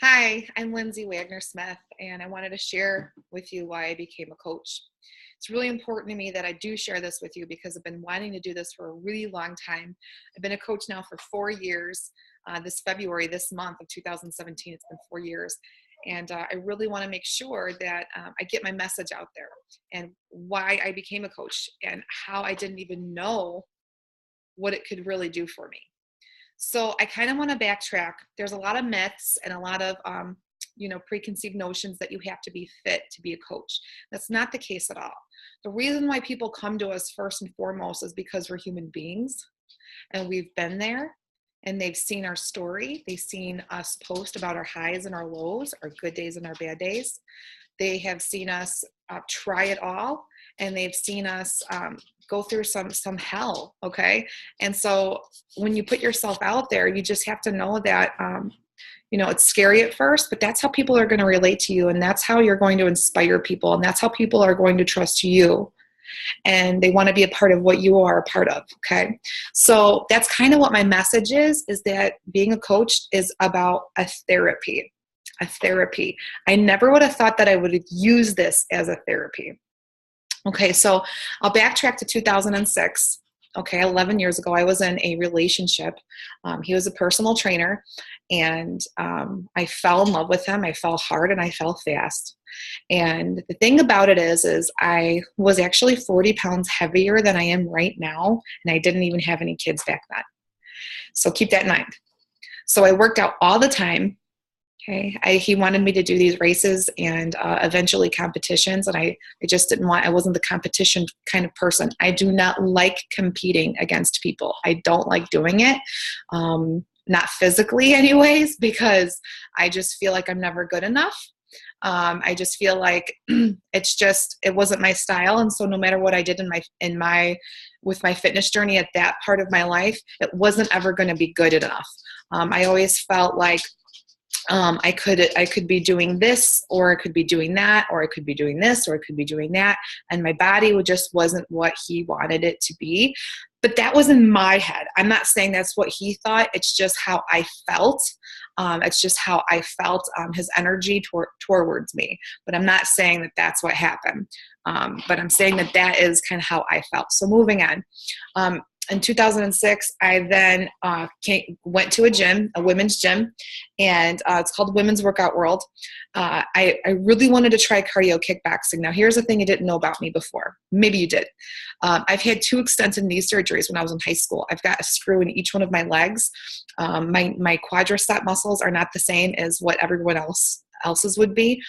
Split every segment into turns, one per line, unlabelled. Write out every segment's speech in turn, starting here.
Hi, I'm Lindsay Wagner Smith, and I wanted to share with you why I became a coach. It's really important to me that I do share this with you because I've been wanting to do this for a really long time. I've been a coach now for 4 years. This February, this month of 2017, it's been 4 years. And I really want to make sure that I get my message out there and why I became a coach and how I didn't even know what it could really do for me. So I kind of want to backtrack. There's a lot of myths and a lot of, preconceived notions that you have to be fit to be a coach. That's not the case at all. The reason why people come to us first and foremost is because we're human beings and we've been there and they've seen our story. They've seen us post about our highs and our lows, our good days and our bad days. They have seen us try it all, and they've seen us go through some hell. Okay, and so when you put yourself out there, you just have to know that it's scary at first, but that's how people are going to relate to you, and that's how you're going to inspire people, and that's how people are going to trust you, and they want to be a part of what you are a part of. Okay, so that's kind of what my message is that being a coach is about a therapy. A therapy. I never would have thought that I would use this as a therapy. Okay, so I'll backtrack to 2006. Okay, 11 years ago, I was in a relationship. He was a personal trainer, and I fell in love with him. I fell hard and I fell fast. And the thing about it is I was actually 40 pounds heavier than I am right now, and I didn't even have any kids back then. So keep that in mind. So I worked out all the time. Okay, he wanted me to do these races and eventually competitions, and I just didn't want. I wasn't the competition kind of person. I do not like competing against people. I don't like doing it, not physically, anyways, because I just feel like I'm never good enough. I just feel like it wasn't my style, and so no matter what I did with my fitness journey at that part of my life, it wasn't ever going to be good enough. I always felt like I could be doing this, or I could be doing that, or I could be doing this, or I could be doing that. And my body just wasn't what he wanted it to be. But that was in my head. I'm not saying that's what he thought. It's just how I felt. It's just how I felt his energy towards me. But I'm not saying that that's what happened. But I'm saying that is kind of how I felt. So moving on. In 2006, I then went to a gym, a women's gym, and it's called Women's Workout World. I really wanted to try cardio kickboxing. Now, here's the thing you didn't know about me before. Maybe you did. I've had 2 extensive knee surgeries when I was in high school. I've got a screw in each one of my legs. My quadricep muscles are not the same as what everyone else's would be.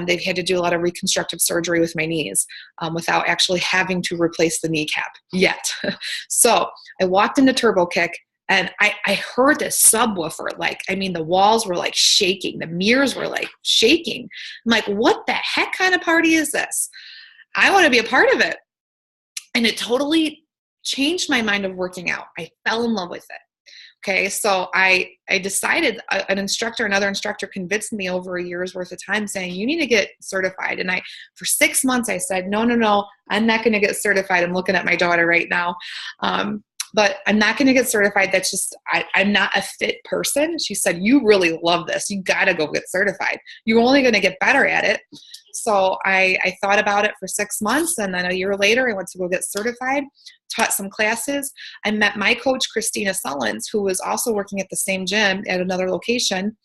They've had to do a lot of reconstructive surgery with my knees without actually having to replace the kneecap yet. So I walked into Turbo Kick, and I heard this subwoofer. The walls were like shaking. The mirrors were like shaking. I'm like, what the heck kind of party is this? I want to be a part of it. And it totally changed my mind of working out. I fell in love with it. Okay, so I decided another instructor convinced me over a year's worth of time saying, you need to get certified. And for 6 months, I said, no, I'm not going to get certified. I'm looking at my daughter right now. But I'm not going to get certified. That's just, I'm not a fit person. She said, you really love this. You got to go get certified. You're only going to get better at it. So I thought about it for 6 months, and then a year later, I went to go get certified, taught some classes. I met my coach, Christina Sullins, who was also working at the same gym at another location,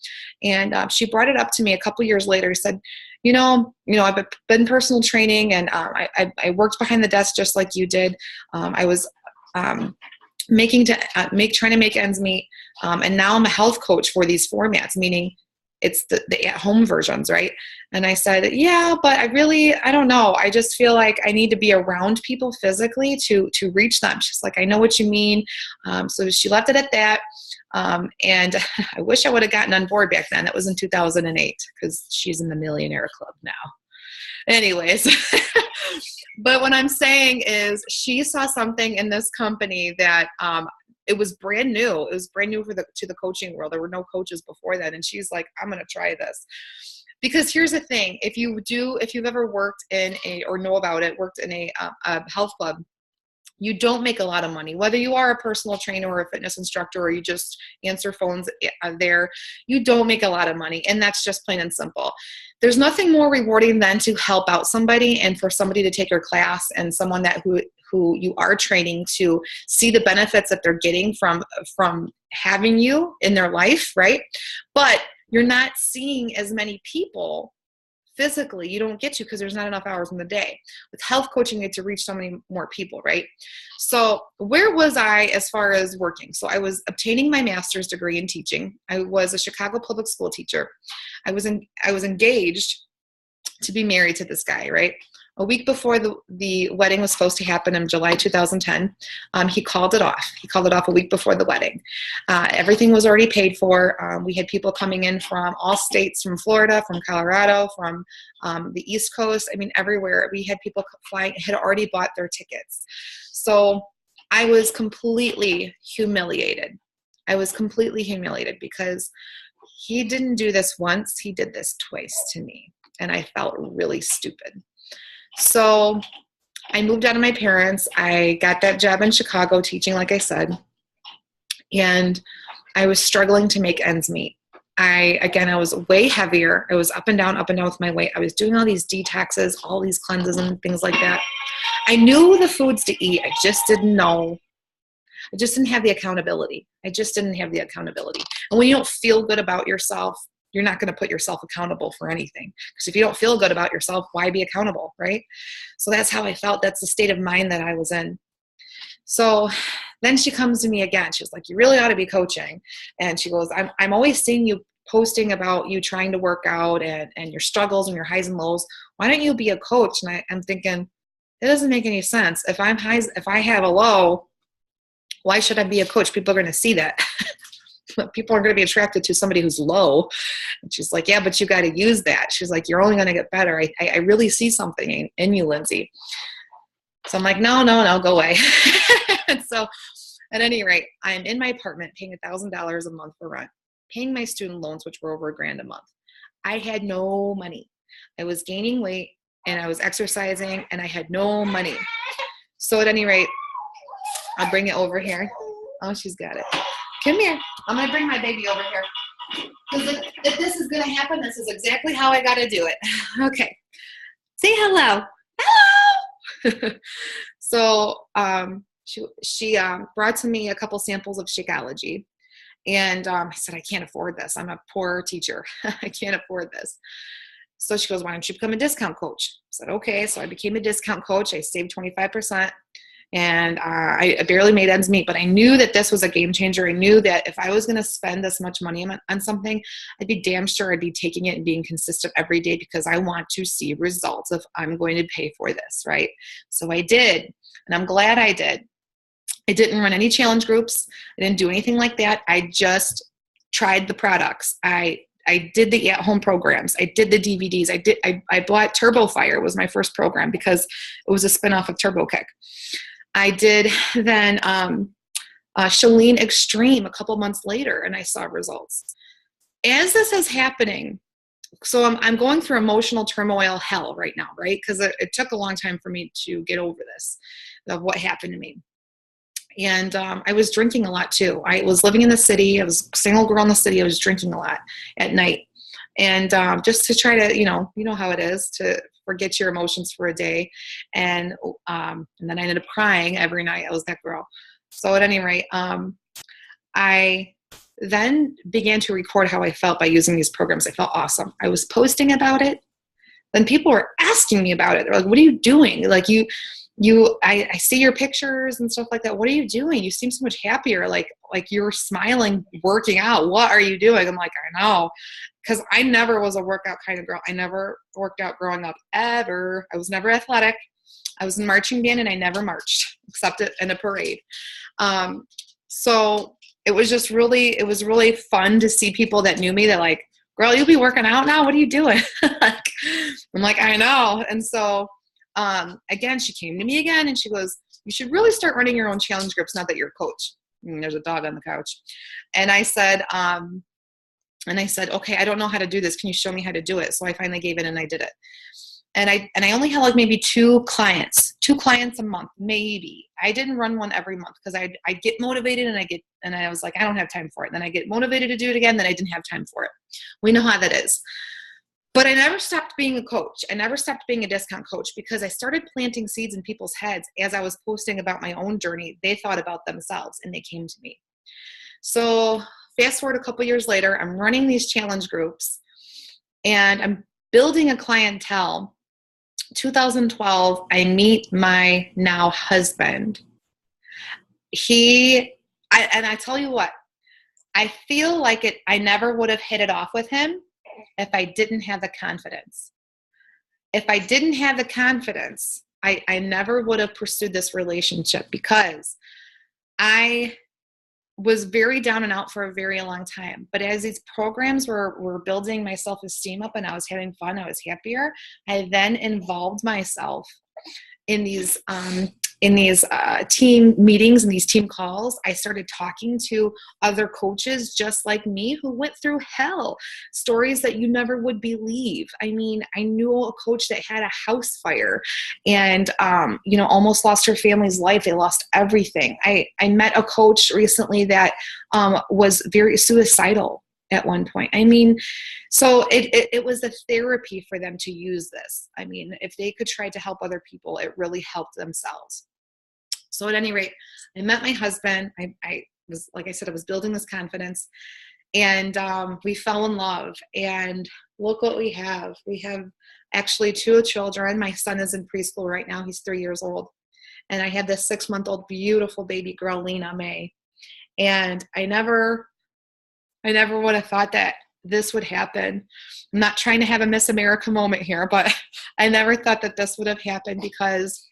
and she brought it up to me a couple years later. Said, I've been personal training, and I worked behind the desk just like you did. I was trying to make ends meet, and now I'm a health coach for these formats, meaning it's the at-home versions, right? And I said, yeah, but I don't know. I just feel like I need to be around people physically to reach them. She's like, I know what you mean. So she left it at that. And I wish I would have gotten on board back then. That was in 2008, because she's in the millionaire club now. Anyways, but what I'm saying is she saw something in this company that it was brand new. It was brand new to the coaching world. There were no coaches before that. And she's like, I'm going to try this. Because here's the thing. If you've ever worked in worked in a health club, You don't make a lot of money, whether you are a personal trainer or a fitness instructor, or you just answer phones there, you don't make a lot of money. And that's just plain and simple. There's nothing more rewarding than to help out somebody, and for somebody to take your class, and someone who you are training to see the benefits that they're getting from having you in their life, right? But you're not seeing as many people physically. You don't get to, because there's not enough hours in the day. With health coaching, you get to reach so many more people, right? So where was I as far as working? So I was obtaining my master's degree in teaching. I was a Chicago public school teacher. I was engaged to be married to this guy, right? A week before the wedding was supposed to happen in July 2010, he called it off. He called it off a week before the wedding. Everything was already paid for. We had people coming in from all states, from Florida, from Colorado, from the East Coast. I mean, everywhere. We had people flying, had already bought their tickets. So I was completely humiliated. Because he didn't do this once. He did this twice to me. And I felt really stupid. So I moved out of my parents. I got that job in Chicago teaching, like I said, and I was struggling to make ends meet. I was way heavier. I was up and down with my weight. I was doing all these detoxes, all these cleanses and things like that. I knew the foods to eat. I just didn't know. I just didn't have the accountability. And when you don't feel good about yourself, you're not going to put yourself accountable for anything. Because if you don't feel good about yourself, why be accountable, right? So that's how I felt. That's the state of mind that I was in. So then she comes to me again. She was like, you really ought to be coaching. And she goes, I'm always seeing you posting about you trying to work out and your struggles and your highs and lows. Why don't you be a coach? And I'm thinking, it doesn't make any sense. If I have a low, why should I be a coach? People are going to see that. People are going to be attracted to somebody who's low. And she's like, yeah, but you got to use that. She's like, you're only going to get better. I really see something in you, Lindsay. So I'm like, no, go away. And so at any rate, I'm in my apartment paying $1,000 a month for rent, paying my student loans, which were over $1,000 a month. I had no money. I was gaining weight and I was exercising and I had no money. So at any rate, I'll bring it over here. Oh, she's got it. Come here. I'm going to bring my baby over here. Because if this is going to happen, this is exactly how I got to do it. Okay. Say hello. Hello. So she brought to me a couple samples of Shakeology. And I said, I can't afford this. I'm a poor teacher. I can't afford this. So she goes, why don't you become a discount coach? I said, okay. So I became a discount coach. I saved 25%. And I barely made ends meet, but I knew that this was a game changer. I knew that if I was going to spend this much money on something, I'd be damn sure I'd be taking it and being consistent every day, because I want to see results if I'm going to pay for this, right? So I did, and I'm glad I did. I didn't run any challenge groups. I didn't do anything like that. I just tried the products. I did the at-home programs. I did the DVDs. I bought Turbo Fire, was my first program, because it was a spinoff of Turbo Kick. I did then Chalene Extreme a couple months later, and I saw results. As this is happening, so I'm going through emotional turmoil hell right now, right? Because it took a long time for me to get over this, of what happened to me. And I was drinking a lot too. I was living in the city. I was a single girl in the city. I was drinking a lot at night. And just to try to, you know how it is to forget your emotions for a day. And then I ended up crying every night. I was that girl. So at any rate, I then began to record how I felt by using these programs. I felt awesome. I was posting about it. Then people were asking me about it. They're like, what are you doing? Like I see your pictures and stuff like that. What are you doing? You seem so much happier. Like you're smiling, working out. What are you doing? I'm like, I know. Because I never was a workout kind of girl. I never worked out growing up, ever. I was never athletic. I was in marching band and I never marched except in a parade. So it was really fun to see people that knew me that like, girl, you'll be working out now? What are you doing? I'm like, I know. And so again, she came to me again and she goes, you should really start running your own challenge groups, not that you're a coach. And there's a dog on the couch. And I said, okay, I don't know how to do this. Can you show me how to do it? So I finally gave in and I did it. And I only had like maybe two clients a month, maybe. I didn't run one every month because I get motivated and I was like, I don't have time for it. Then I get motivated to do it again. Then I didn't have time for it. We know how that is. But I never stopped being a coach. I never stopped being a discount coach because I started planting seeds in people's heads as I was posting about my own journey. They thought about themselves and they came to me. So fast forward a couple years later, I'm running these challenge groups and I'm building a clientele. 2012, I meet my now husband. And I tell you what, I feel like I never would have hit it off with him if I didn't have the confidence. If I didn't have the confidence, I never would have pursued this relationship because I was very down and out for a very long time. But as these programs were building my self-esteem up and I was having fun, I was happier, I then involved myself in these team meetings and these team calls. I started talking to other coaches just like me who went through hell, stories that you never would believe. I mean, I knew a coach that had a house fire and, almost lost her family's life. They lost everything. I met a coach recently that was very suicidal at one point. I mean, so it was a therapy for them to use this. I mean, if they could try to help other people, it really helped themselves. So at any rate, I met my husband. I was, like I said, I was building this confidence and we fell in love and look what we have. We have actually two children. My son is in preschool right now. He's 3 years old. And I have this 6-month-old beautiful baby girl, Lena May. And I never would have thought that this would happen. I'm not trying to have a Miss America moment here, but I never thought that this would have happened because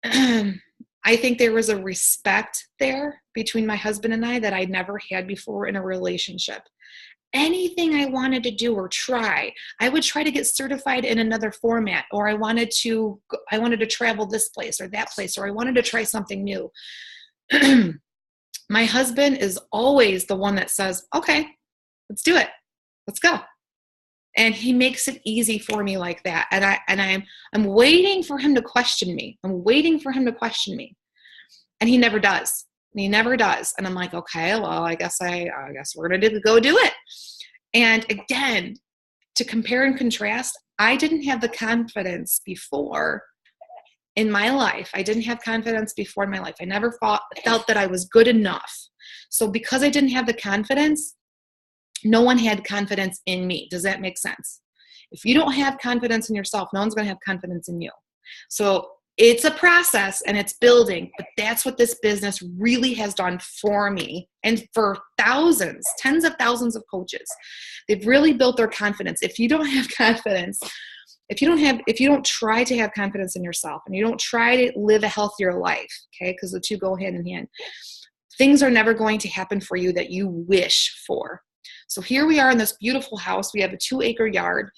I think there was a respect there between my husband and I that I'd never had before in a relationship. Anything I wanted to do or try, I would try to get certified in another format, or I wanted to travel this place or that place, or I wanted to try something new. My husband is always the one that says, okay, let's do it. Let's go. And he makes it easy for me like that. And I'm waiting for him to question me. And he never does. And I'm like, okay, well, I guess we're going to go do it. And again, to compare and contrast, I didn't have the confidence before in my life. I didn't have confidence before in my life. I never felt that I was good enough. So because I didn't have the confidence, no one had confidence in me. Does that make sense? If you don't have confidence in yourself, no one's going to have confidence in you. So it's a process and it's building, but that's what this business really has done for me and for thousands, tens of thousands of coaches. They've really built their confidence. If you don't have confidence, if you don't try to have confidence in yourself and you don't try to live a healthier life, okay, because the two go hand in hand, things are never going to happen for you that you wish for. So here we are in this beautiful house. We have a 2-acre yard.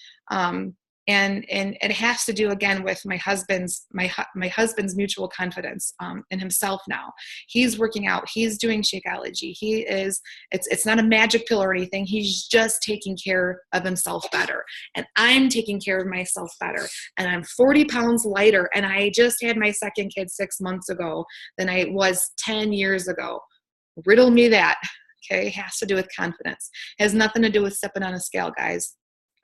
And it has to do again with my husband's mutual confidence in himself now. He's working out. He's doing Shakeology. It's not a magic pill or anything. He's just taking care of himself better. And I'm taking care of myself better. And I'm 40 pounds lighter. And I just had my second kid 6 months ago than I was 10 years ago. Riddle me that. Okay, it has to do with confidence. It has nothing to do with stepping on a scale, guys.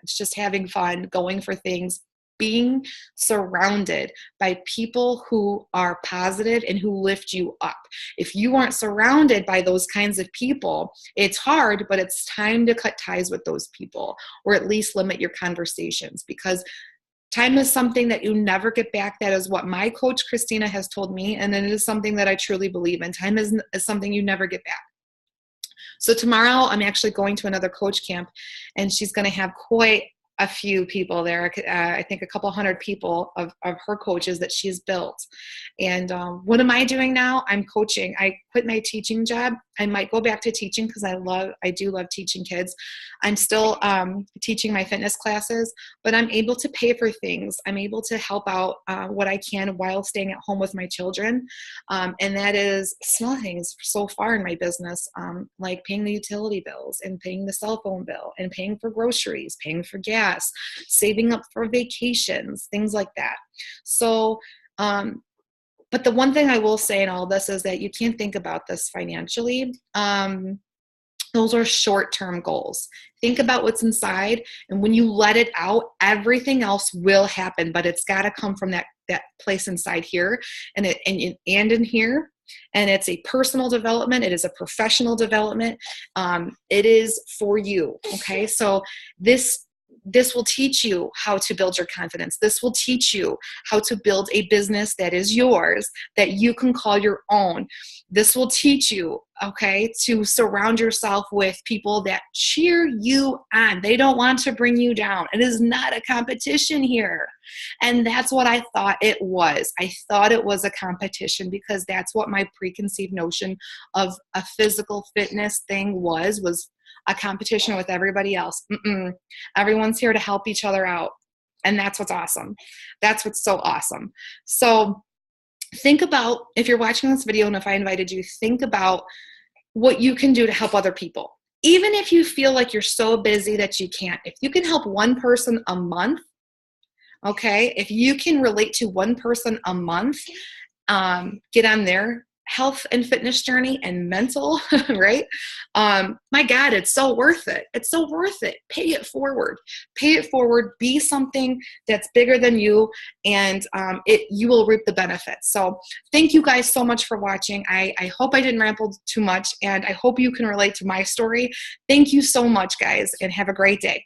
It's just having fun, going for things, being surrounded by people who are positive and who lift you up. If you aren't surrounded by those kinds of people, it's hard, but it's time to cut ties with those people, or at least limit your conversations, because time is something that you never get back. That is what my coach, Christina, has told me, and it is something that I truly believe in. Time is something you never get back. So tomorrow I'm actually going to another coach camp, and she's going to have quite a few people there. I think a couple hundred people of her coaches that she's built. And what am I doing now? I'm coaching. I quit my teaching job I might go back to teaching because I do love teaching kids. I'm still teaching my fitness classes, but I'm able to pay for things. I'm able to help out what I can while staying at home with my children. And that is small things so far in my business, like paying the utility bills and paying the cell phone bill and paying for groceries, paying for gas, saving up for vacations, things like that. So, but the one thing I will say in all this is that you can't think about this financially. Those are short-term goals. Think about what's inside, and when you let it out, everything else will happen, but it's got to come from that place inside here and in here. And it's a personal development. It is a professional development. It is for you. Okay. So this will teach you how to build your confidence. This will teach you how to build a business that is yours, that you can call your own. This will teach you, okay, to surround yourself with people that cheer you on. They don't want to bring you down. It is not a competition here. And that's what I thought it was. I thought it was a competition because that's what my preconceived notion of a physical fitness thing was a competition with everybody else. Everyone's here to help each other out. And that's what's awesome. That's what's so awesome. So think about, if you're watching this video and if I invited you, think about what you can do to help other people. Even if you feel like you're so busy that you can't, if you can help one person a month, okay, if you can relate to one person a month, get on their health and fitness journey and mental, right? My God, it's so worth it. It's so worth it. Pay it forward. Pay it forward. Be something that's bigger than you, and you will reap the benefits. So thank you guys so much for watching. I hope I didn't ramble too much, and I hope you can relate to my story. Thank you so much, guys, and have a great day.